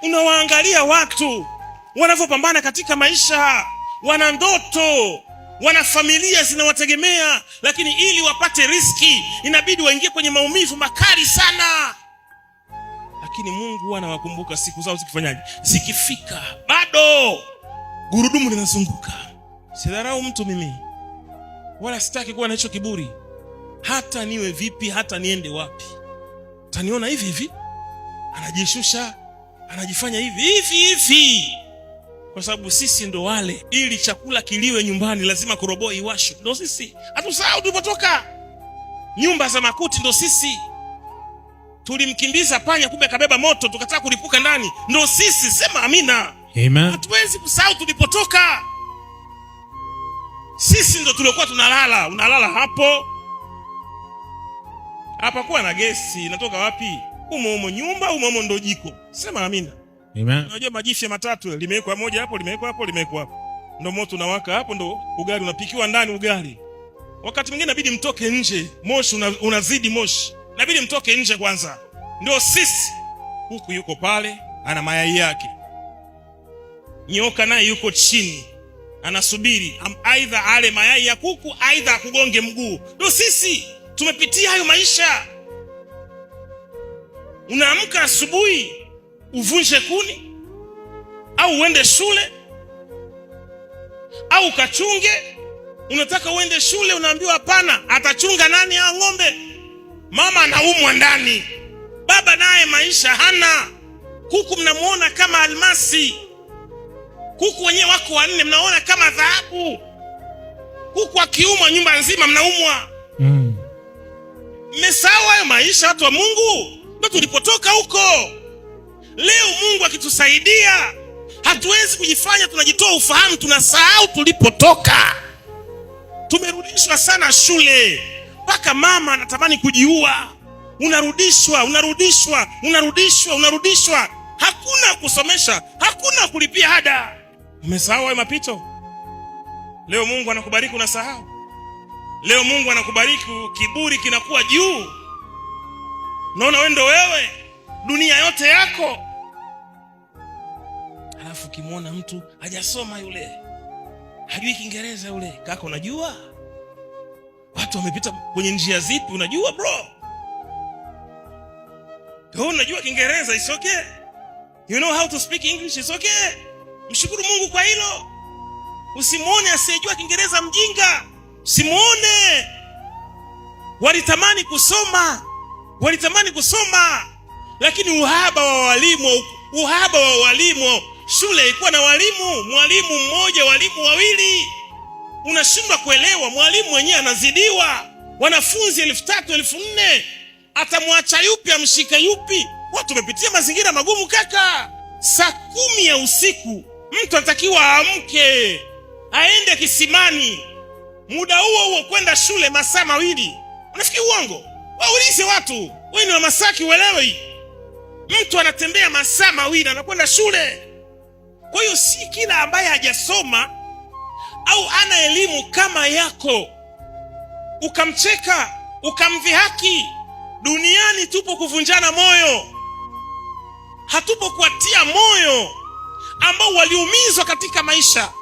Unawaangalia watu wanavyopambana katika maisha, wana ndoto, wana familia zinawategemea, lakini ili wapate riziki inabidi waingie kwenye maumivu makali sana. Lakini Mungu anawakumbuka siku zao zikifanyaje? Zikifika, bado gurudumu linazunguka. Sidharau mtu mimi, wala sitaki kuwa na hicho kiburi. Hata niwe vipi, hata niende wapi, utaniona hivi hivi, anajishusha, anajifanya hivi hivi, kwa sababu sisi ndo wale. Ili chakula kiliwe nyumbani lazima koroboi iwashwe, ndo sisi. Hatusahau tulipotoka. Nyumba za makuti ndo sisi. Tulimkimbiza panya, kumbe kabeba moto, tukataka kulipuka ndani, ndo sisi. Sema amina. Amen. Hatuwezi kusahau tulipotoka. Sisi ndo tulikuwa tunalala. Unalala hapo hapa, kuwa na gesi inatoka wapi? Umo nyumba, umo ndo jiko. Sema amina. Amen. Unajua majifi matatu, limewekwa moja hapo, limewekwa hapo, limewekwa hapo, ndo moto unawaka hapo, ndo ugali unapikiwa ndani. Ugali wakati mwingine inabidi mtoke nje, moshi unazidi moshi, inabidi mtoke nje kwanza. Ndio sisi. Huku yuko pale ana mayai yake, nyoka naye yuko chini anasubiri aidha ale mayai ya kuku, aidha akugonge mguu. Ndio sisi. Tumepitia hayo maisha. Unaamka asubuhi uvunje kuni, au uende shule, au kachunge. Unataka uende shule, unaambiwa hapana, atachunga nani hao ng'ombe? Mama anaumwa ndani, baba naye maisha hana. Kuku mnamuona kama almasi, kuku wenyewe wako wanne, mnaona kama dhahabu. Kuku akiumwa nyumba nzima mnaumwa. Mmesahau hayo maisha, watu wa Mungu. Ndio tulipotoka huko. Leo Mungu akitusaidia, hatuwezi kujifanya tunajitoa ufahamu, tunasahau tulipotoka. Tumerudishwa sana shule, mpaka mama anatamani kujiua. Unarudishwa. Hakuna kusomesha, hakuna kulipia ada. Umesahau hayo mapito. Leo Mungu anakubariki unasahau. Leo Mungu anakubariki, kiburi kinakuwa juu. Naona wewe ndo wewe, dunia yote yako. Alafu kimwona mtu hajasoma, yule hajui Kiingereza, yule kaka, unajua watu wamepita kwenye njia zipi? Unajua bro, wewe unajua Kiingereza, it's okay. You know how to speak English, it's okay. Mshukuru Mungu kwa hilo. Usimuone asiyejua Kiingereza mjinga. Usimuone. Walitamani kusoma, lakini uhaba wa walimu. Shule ilikuwa na mwalimu mmoja, walimu wawili. Unashindwa kuelewa, mwalimu mwenyewe anazidiwa. Wanafunzi 3,000, 4,000. Atamwacha yupi, amshike yupi? Watu wamepitia mazingira magumu kaka. Saa 10 ya usiku mtu anatakiwa aamke, aende kisimani. Muda huo kwenda shule masaa 2. Unafikiri uongo? Waulize watu, wewe ni wa Masaki uelewe. Mtu anatembea masaa 2 anakwenda shule. Kwa hiyo si kila ambaye hajasoma au ana elimu kama yako ukamcheka, ukamdhihaki. Duniani tupo kuvunjana moyo, hatupo kuatia moyo ambao waliumizwa katika maisha.